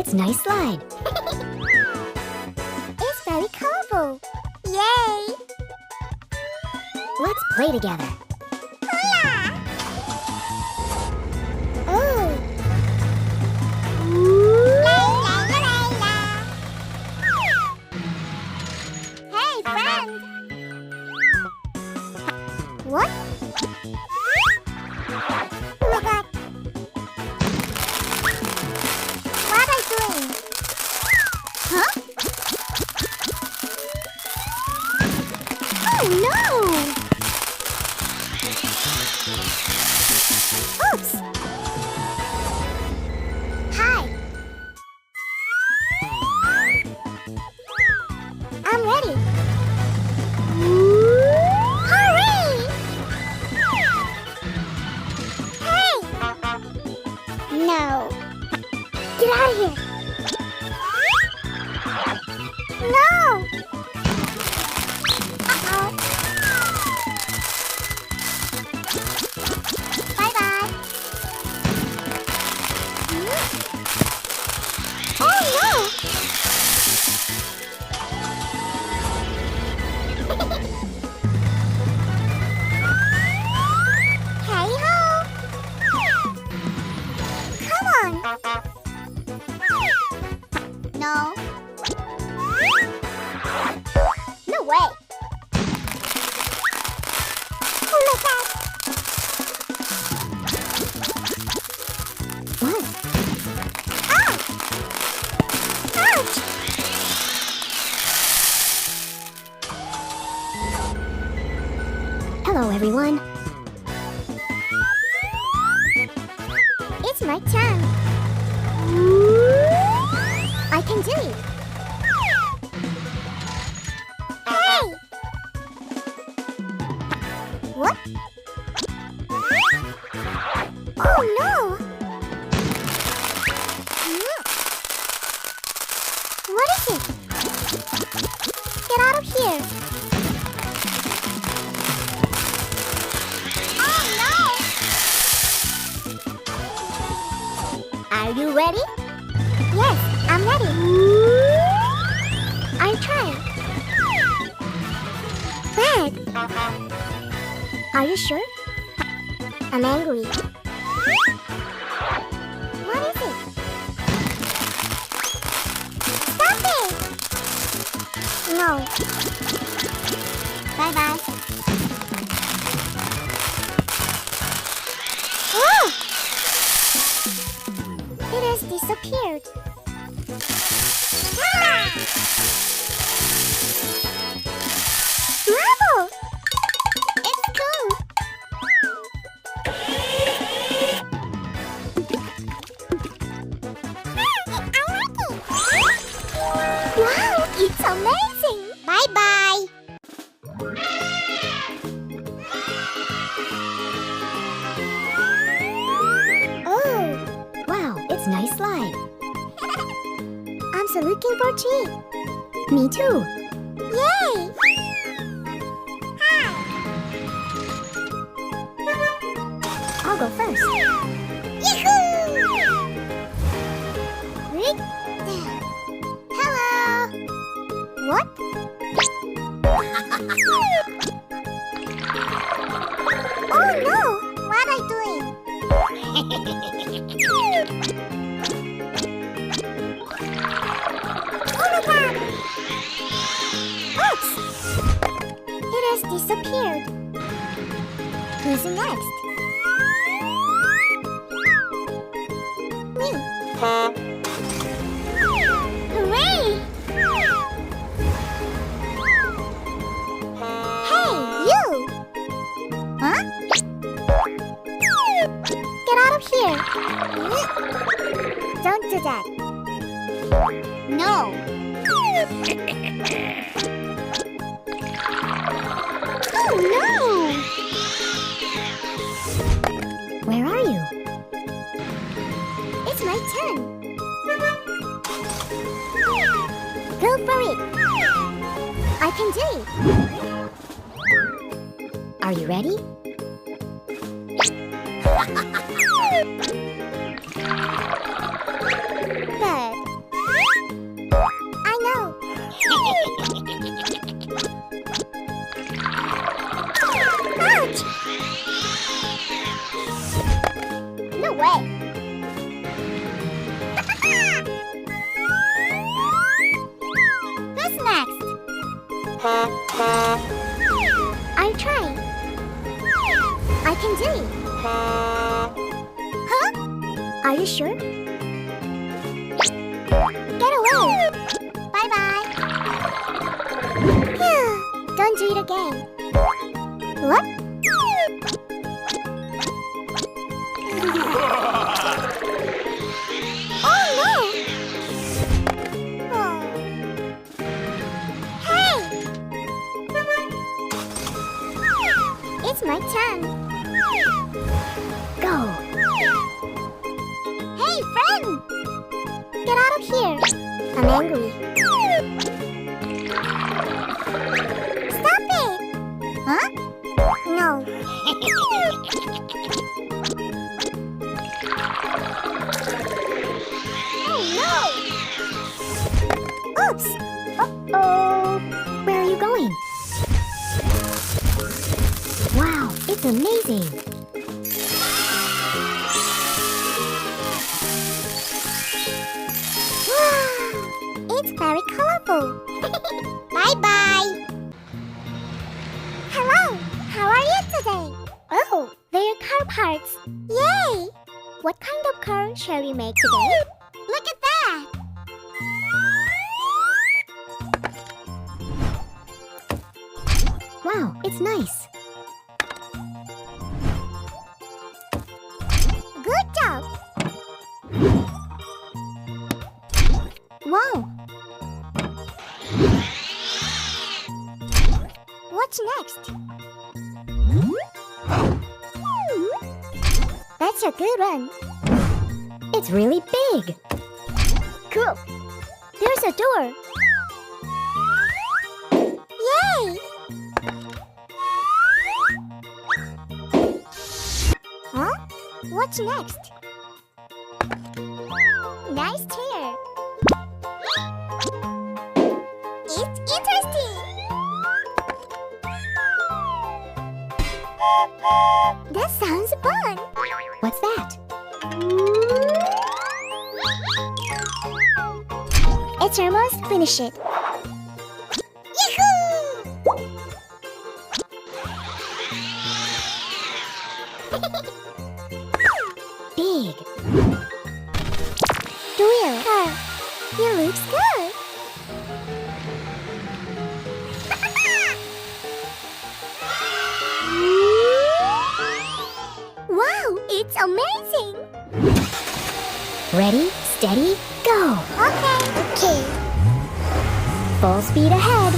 it's nice slide. It's very colorful. Yay! Let's play together. Oh! Hey, friend! What? Oh my god! What are you doing? Huh? Oh no! Oops! Hi! I'm ready! Hurry! Hey! No! Get out of here! No! Uh-oh! Bye-bye! Oh no! Hey ho! Come on! No. No way! Oh my god! What? Ah! Ouch! Hello, everyone. It's my turn. I can do it. Hey! What? Oh no! What is it? Get out of here! Oh no! Are you ready? Yes, I'm ready. I'll try. Bad. Are you sure? I'm angry. What is it? Stop it! No. Bye-bye. Oh! It has disappeared. Ah! Bravo! It's cool. I like it. Wow, it's amazing. Bye-bye. Oh, Wow, it's nice slide. I'm so looking for tea. Me too. Yay! Hi. I'll go first. Yahoo! Right there. Hello. What? Oh no! What are you doing? Oh my god! Oops! It has disappeared. Who's next? Me. Hooray! Hey, you! Huh? Get out of here! Don't do that. No. Oh no! Where are you? It's my turn. Go for it. I can do it. Are you ready? But away. Who's next? I'll try. I can do it. Huh? Are you sure? Get away. Bye-bye. Don't do it again. What? Oh no! Oh. Hey! It's my turn. Go. Hey, friend! Get out of here. I'm angry. Stop it! Huh? No. Oh no! Oops! Uh-oh. Where are you going? Wow, it's amazing. Wow! It's very colorful. Bye-bye! Hello! How are you today? Oh, they're car parts. Yay! What kind of car shall we make today? Look at that! Wow, it's nice. Good job! Wow! What's next? That's a good one. It's really big. Cool. There's a door. Yay! Huh? What's next? Nice chair. It's interesting. That sounds fun. What's that? It's almost finished. Yahoo! Big. Doyle, you looks good. Wow, it's amazing. Ready, steady, go. Okay. Full speed ahead.